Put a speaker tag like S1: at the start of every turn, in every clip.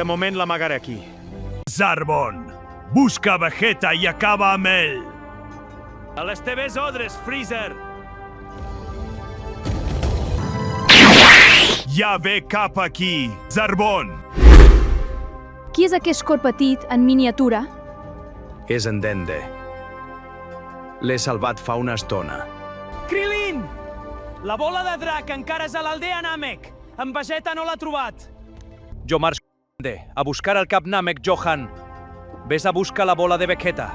S1: De moment l'amagaré aquí.
S2: Zarbon, busca Vegeta i acaba amb ell!
S1: A les teves ordres, Freezer!
S2: Ja ve cap aquí, Zarbon!
S3: Qui és aquest cor petit en miniatura?
S4: És en Dende. L'he salvat fa una estona.
S1: Krillin! La bola de drac encara és a l'aldea Namek. En Vegeta no l'ha trobat.
S4: Jo marxo Dende, a buscar el cap Namek, Johan. Ves a buscar la bola de Vegeta.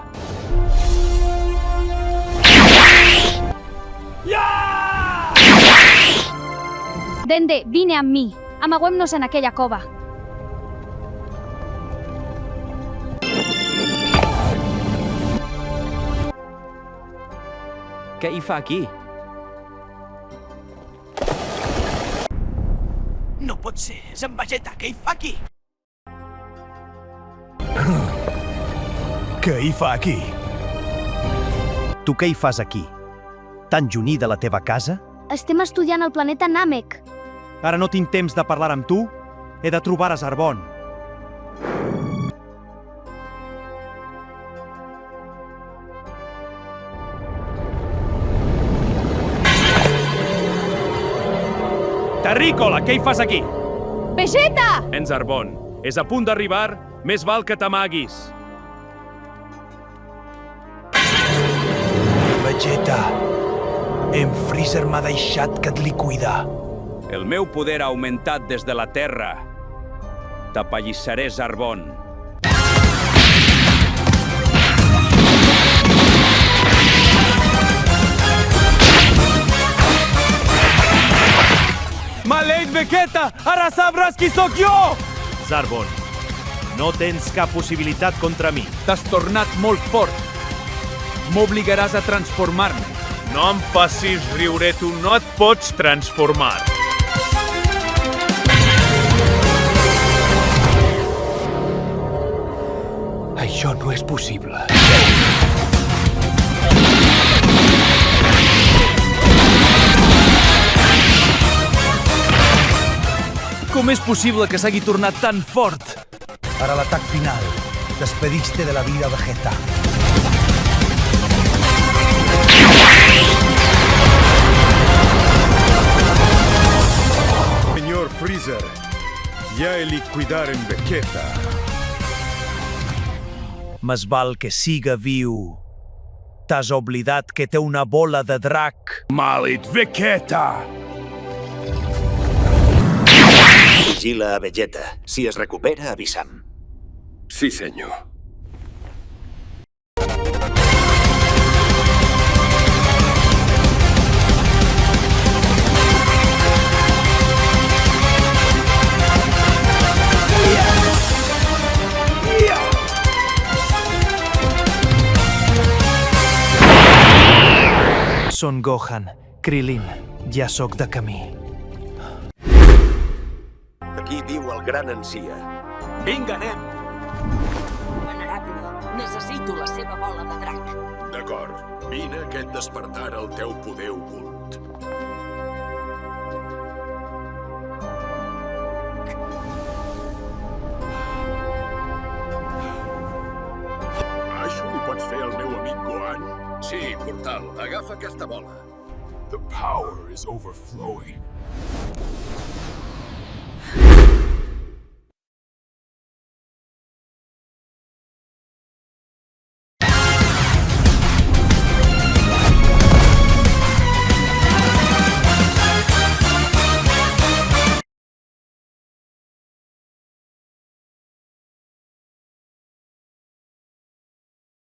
S3: Dende, vine amb mi. Amaguem-nos en aquella cova.
S4: Què hi fa aquí?
S5: No pot ser, és en Vegeta, què hi fa aquí?
S2: Què hi fa aquí?
S6: Tu què hi fas aquí? Tan lluny de la teva casa?
S3: Estem estudiant el planeta Namek.
S4: Ara no tinc temps de parlar amb tu. He de trobar a Zarbon. Terrícola, què hi fas aquí?
S3: Vegeta!
S4: En Zarbon, és a punt d'arribar, més val que t'amaguis.
S5: Vegeta, en Freezer m'ha deixat que et li cuida.
S4: El meu poder ha augmentat des de la Terra. T'apallissaré, Zarbon.
S1: Maleït Vegeta! Ara sabràs qui sóc jo!
S2: Zarbon, no tens cap possibilitat contra mi.
S4: T'has tornat molt fort. M'obligaràs a transformar-me.
S2: No em facis riure, tu no et pots transformar.
S5: Això no és possible.
S4: Com és possible que s'hagi tornat tan fort?
S5: Para l'atac final, despediste de la vida, Vegeta.
S2: Señor Freezer, ja he liquidat en Vegeta. Més val que siga viu. T'has oblidat que té una bola de drac. Maleït Vegeta!
S7: Vigila a Vegeta. Si es recupera, avisa'm.
S8: Sí, senyor.
S5: Son Gohan, Krillin, ja sóc de camí.
S7: Aquí viu el gran ancià.
S5: Vinga, anem!
S9: Venerable, necessito la seva bola de drac.
S8: D'acord. Vine que et despertarà el teu poder ocult. Això li pots fer al meu amic Gohan? Sí, Portal. Agafa aquesta bola. The power is overflowing.